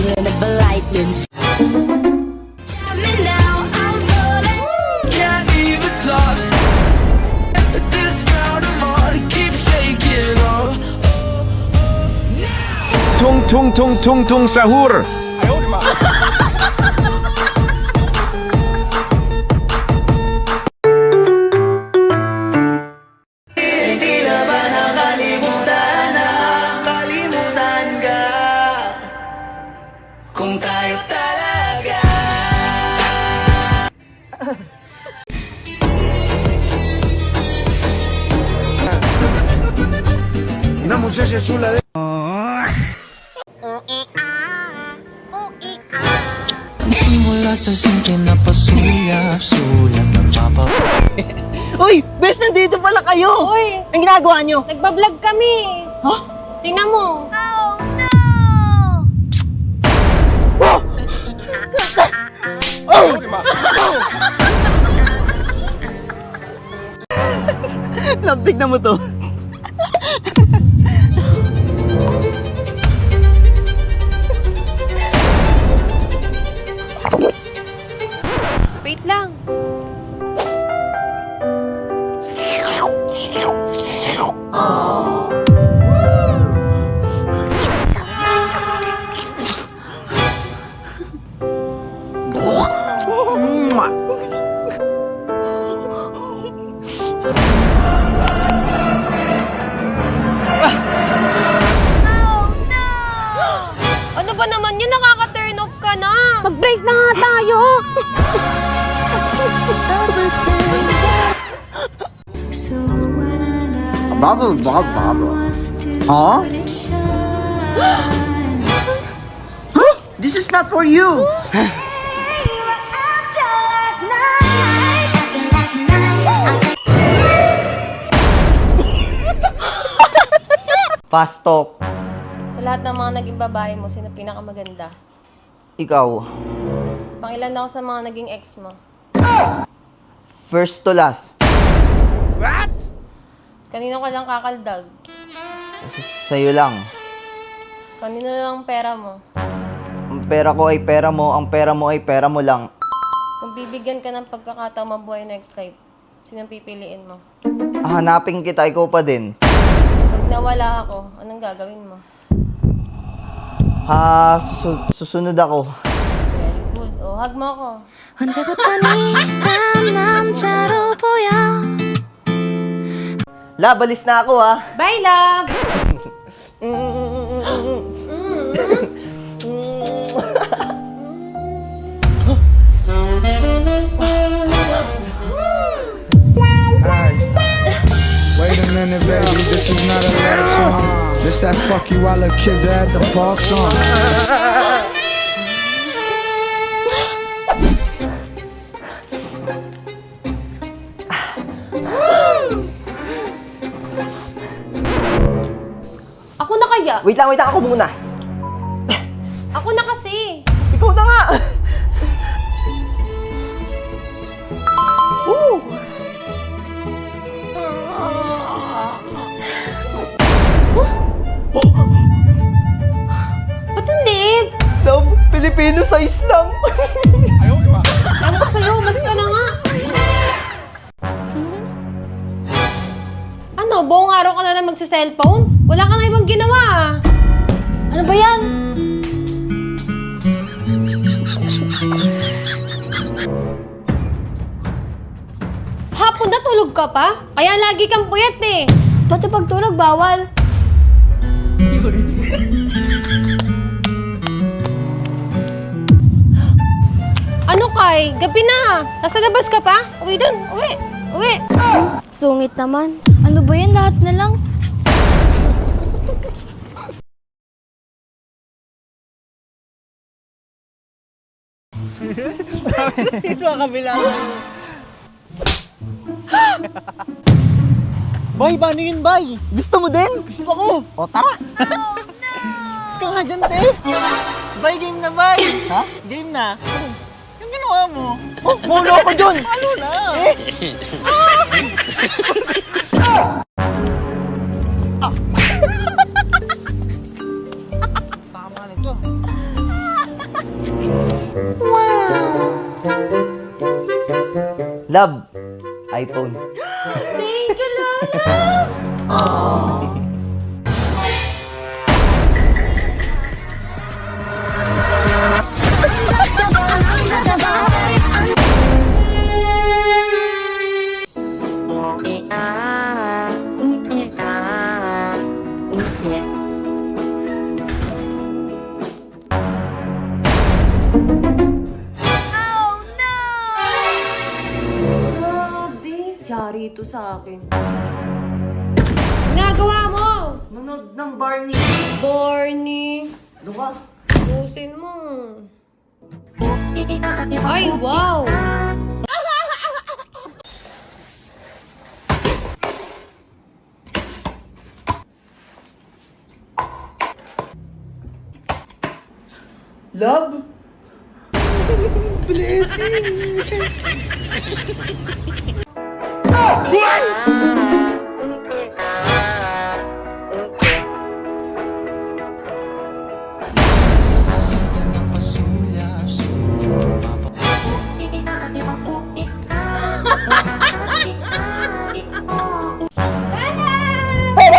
feeling of lightning. Now I'm falling. Can't even talk. This ground I'm on keeps shaking. Tung tung tung tung tung sahur. Hindi na ba nakalimutan na kalimutan ka kung tayo talaga. Una muchacha chula de... Simula sa simple na pasulap-sulap ng papa. Uy! Bes, nandito pala kayo! Uy! Ang ginagawa nyo? Nagbablog kami! Ha? Tingnan mo! Lampig na mo to. Wait lang! Ano ba naman yun? Nakaka-turn off ka na! Mag-break na nga tayo! Bottle. Huh? Huh? This is not for you! Fast talk. Sa lahat ng mga naging babae mo, sino pinakamaganda? Ikaw. Pangilan ako sa mga naging ex mo. First to last. Kanino ka lang kakaldag? Sa'yo lang. Kanino lang pera mo? Ang pera ko ay pera mo, ang pera mo ay pera mo lang. Kung bibigyan ka ng pagkakataong mabuhay next life, sinong pipiliin mo? Hanapin kita, ikaw pa din. Pag nawala ako, anong gagawin mo? Susunod ako. Very good. O, hug mo ako. 언제부터 네가 남자로 보여. Labalis na ako ha. Bye, love! Wait a minute, baby, this is not a love song. This that fuck you while the kids are at the park song. Ako na kaya? Wait lang, ako muna. Ako na kasi! Ikaw na nga! Woo! Ba't ang liit? Love, Filipino size lang. Ewan ko sa'yo, umalis ka na nga. Ano, buong araw ka na lang magsa-cellphone? Wala ka na ibang ginawa ah. Ano ba yan? Hapon na tulog ka pa? Kaya lagi kang puyat eh. Pati pagtulog bawal. Ano Kai? Gabi na. Nasa labas ka pa? Uwi dun. Uwi. Sungit naman. Ano ba yan? Lahat na lang. Ito ang kabila. Bay, paano yun, Bay? Gusto mo din? Gusto ko. O, tara. Gusto ka nga dyan, te. Bay, game na, Bay. Ha? Game na. Yung ginawa mo. Oh, mulo ko dyan. Ano na? Tama nito. Love, iPhone. Thank you, loves! Grabe, yari ito sa akin. Ginagawa mo! Nunod ng Barney. Barney, Ano ba? pusin mo. Ay, wow! Love?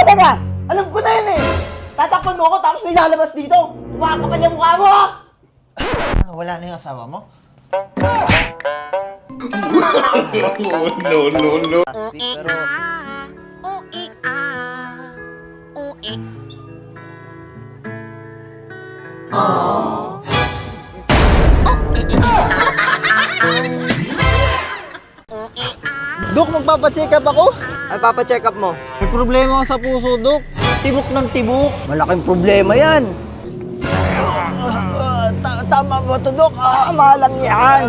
Teka! Alam ko na yun eh! Tatakpan mo ako tapos may lalabas dito! Kumakapal yung mukha mo! Ano, wala na yung asawa mo? No. Pero... Dok, magpapacheck up ako? Ay, papacheck up mo? May problema ka sa puso, Dok. Tibok ng tibok. Malaking problema yan. Tama ba ito, Dok? Malang yan.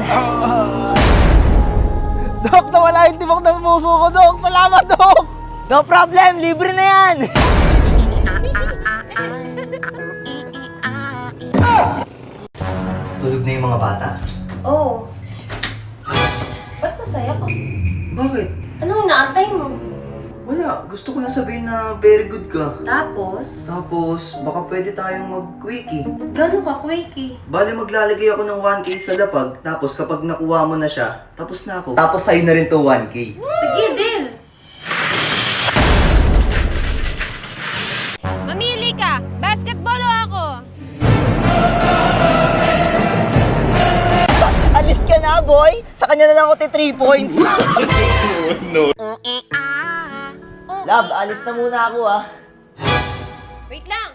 Dok, nawala yung tibok ng puso ko, Dok. Salamat, Dok. No problem, libre na yan. Tulog na yung mga bata? Oh. Ba't masaya ka? Bakit? Anong inaantay mo? Wala. Gusto ko lang sabihin na very good ka. Tapos, Tapos, baka pwede tayong mag-quickie. gano'n ka quickie? Bale, maglalagay ako ng 1K sa lapag. Tapos, kapag nakuha mo na siya, tapos na ako. Tapos, sa'yo na rin to 1K. Sige, deal! Mamili ka! Basketball o ako? Alis ka na, boy! Sa kanya na lang ako 3 points. Love, alis na muna ako, ah. Wait lang!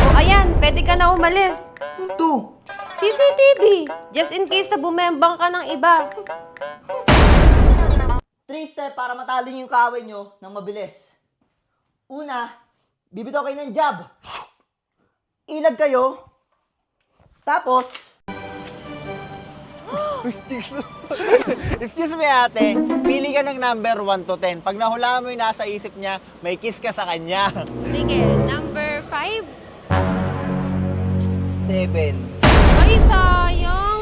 O ayan, pwede ka na umalis. Ito. CCTV! Just in case na bumembang ka ng iba. 3 step para matalo niyo yung kaaway nyo ng mabilis. Una, bibitaw kayo ng jab. Ilag kayo. Tapos... Excuse me, ate. Pili ka ng number 1 to 10. Pag nahulaan mo yung nasa isip niya, may kiss ka sa kanya. Sige, number 5. 7. Ay, sayang.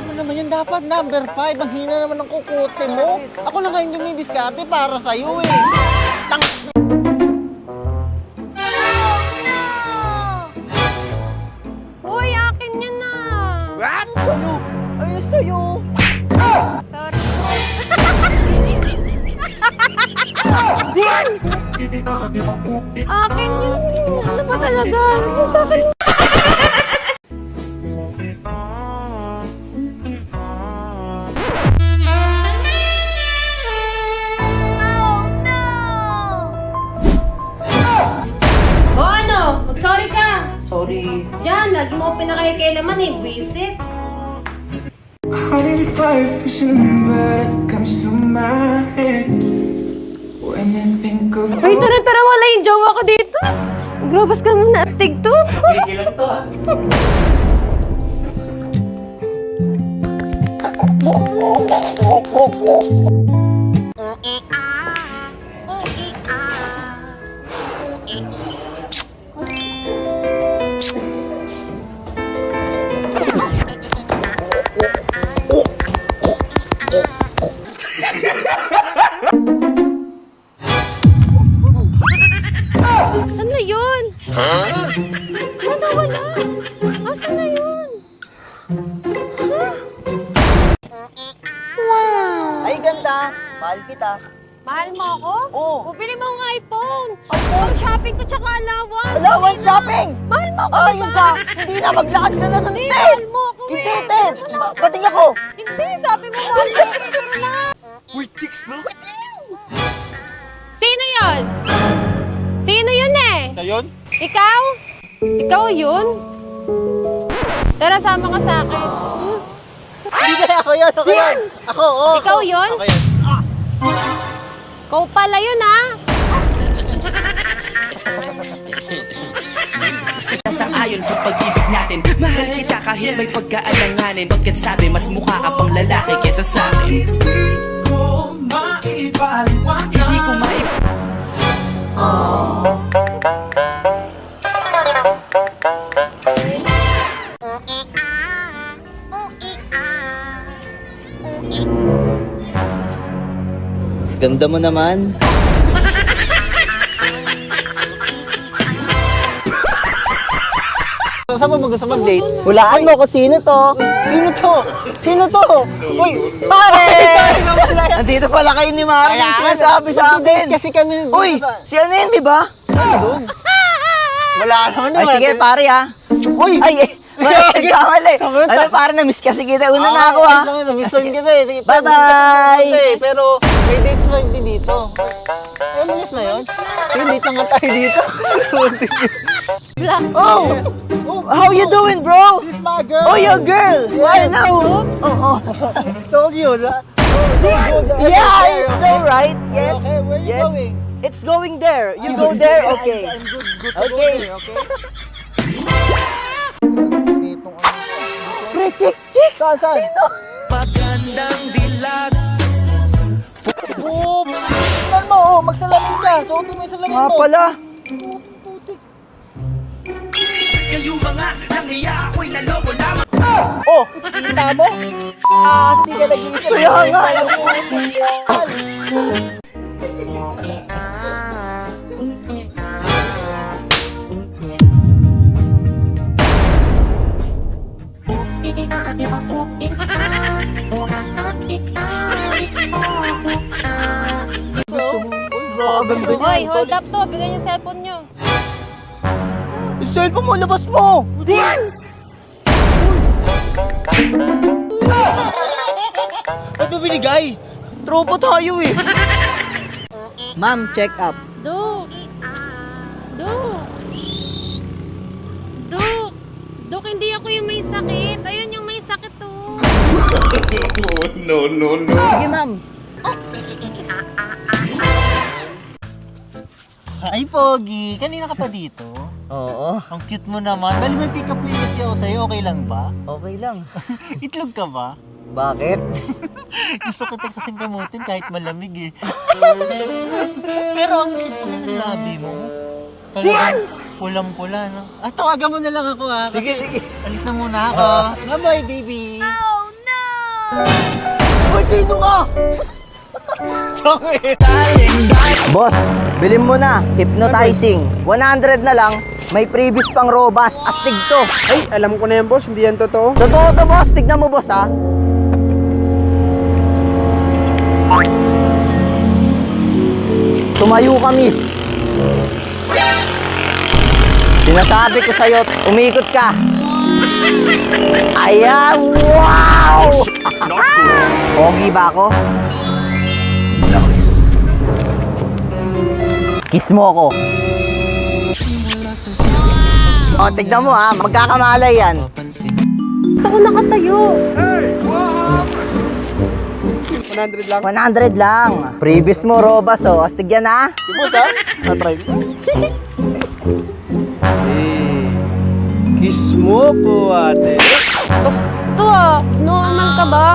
Ano naman yan? Dapat number 5. Ang hina naman ng kukote mo. Ako na ngayon yung may diskarte para sa'yo eh. Uy, akin yan na. Sa'yo! Ayun sa'yo! Sorry. Akin yun. Ano ba talaga? Yung sa akin. O ano? Mag-sorry ka. Sorry. Yan, lagi mo pinakaikialaman eh. Visit. How did it fire fish in the mud comes to my head when I think of Uy, tara, wala yung jowa ko dito. Maglabas ka muna, astig to. Kailan to ah? Ano wala? Asan na yun? Ay, ganda. Mahal kita. Mahal mo ako? Oo. Bubili mo ng iPhone. Pang shopping ko tsaka allowance. Allowance Hindi na. shopping! Mahal mo ako, Ay, diba? isa! Hindi na, maglakad ka na doon, Hindi, te! mahal mo ako Hindi, eh. te! Bating ako! Hindi, sabi mo mahal mo ako. Pero na. Sino yun? Sino yun eh? Ngayon? Ikaw? Ikaw yun? Tara, sama ka sa akin. Hindi na, ako yun, ako yun! Ako, oo! Ikaw yun? Ako yun. Ikaw pala yun, ha? Nasang-ayon sa pag-ibig natin. Mahal kita kahit may pagkaalanganin. Pagkat sabi mas mukha ka pang lalaki kesa sa akin. Hindi ko Ganda mo naman. Saan mo gusto mag-date? Hulaan mo kung sino to. Sino to? Sino to? Uy, pare! Nandito pala kayo ni Mara. Yung sinasabi sa akin. Kasi kami... Uy, si ano yun, di ba? Doon. Wala naman. Ay, sige, pare ha. Uy! Ay, nagkamali. Ano, pare, na-miss kasi kita. Una na ako ha. Na-miss kita eh. Bye-bye! Pero may date lang din dito. Ay, malis na yun? Hindi tanga tayo dito. Oh! How you doing, bro? This is my girl. Oh, your girl. I know. Oops. Oh. Told you that. Yeah, it's so right. Yes. Okay, where are you going? It's going there. You go there. Okay. I'm good. Okay. Pre, chicks. Saan? magandang dilag. Oh, tingnan mo. Oh, magsalamin ka. Suotin mo yung salamin mo. Pala. Kayo mga nanghiya ako'y naloko lamang. Oh, kita mo? Hindi ka nag-iisip. Kaya nga. Hoy, hold up to. Bigyan yung cellphone nyo. Yung cellphone mo, labas mo! Ba't mo binigay? Tropa tayo eh. Ma'am, check up. Duk! Duk, hindi ako yung may sakit. Ayun yung may sakit to. Sige, ma'am. Ay, Pogi. Kanina ka pa dito? Oo. Ang cute mo naman. Bali, may pick-up line kasi ako sa'yo. Okay lang ba? Okay lang. Itlog ka ba? Bakit? Gusto kita kasing kamutin kahit malamig eh. Pero ang cute mo ng labi mo. Talagang pulang-pula, no? At tawagan mo na lang ako ha. Sige, sige. Alis na muna ako. Bye-bye, baby. Oh, no! Uy, sino ka? Boss, bilhin mo na. Hypnotizing. 100 na lang. May previous pang robust. Astig to. Ay, alam ko na yan, boss. Hindi yan totoo. Totoo to, boss. Tignan mo, boss, ha? Tumayo ka, miss. Sinasabi ko sa'yo, umikot ka. Ayan, wow! Pogi ba ako? Kiss mo ako. O, tignan mo ha, magkakamalay yan. Ba't ako nakatayo? 100 lang. 100 lang. Previous mo, Robas, oh. Astig yan, ha? Boss, ha? Na-try mo. Kiss mo ko, ate. Gusto normal ka ba?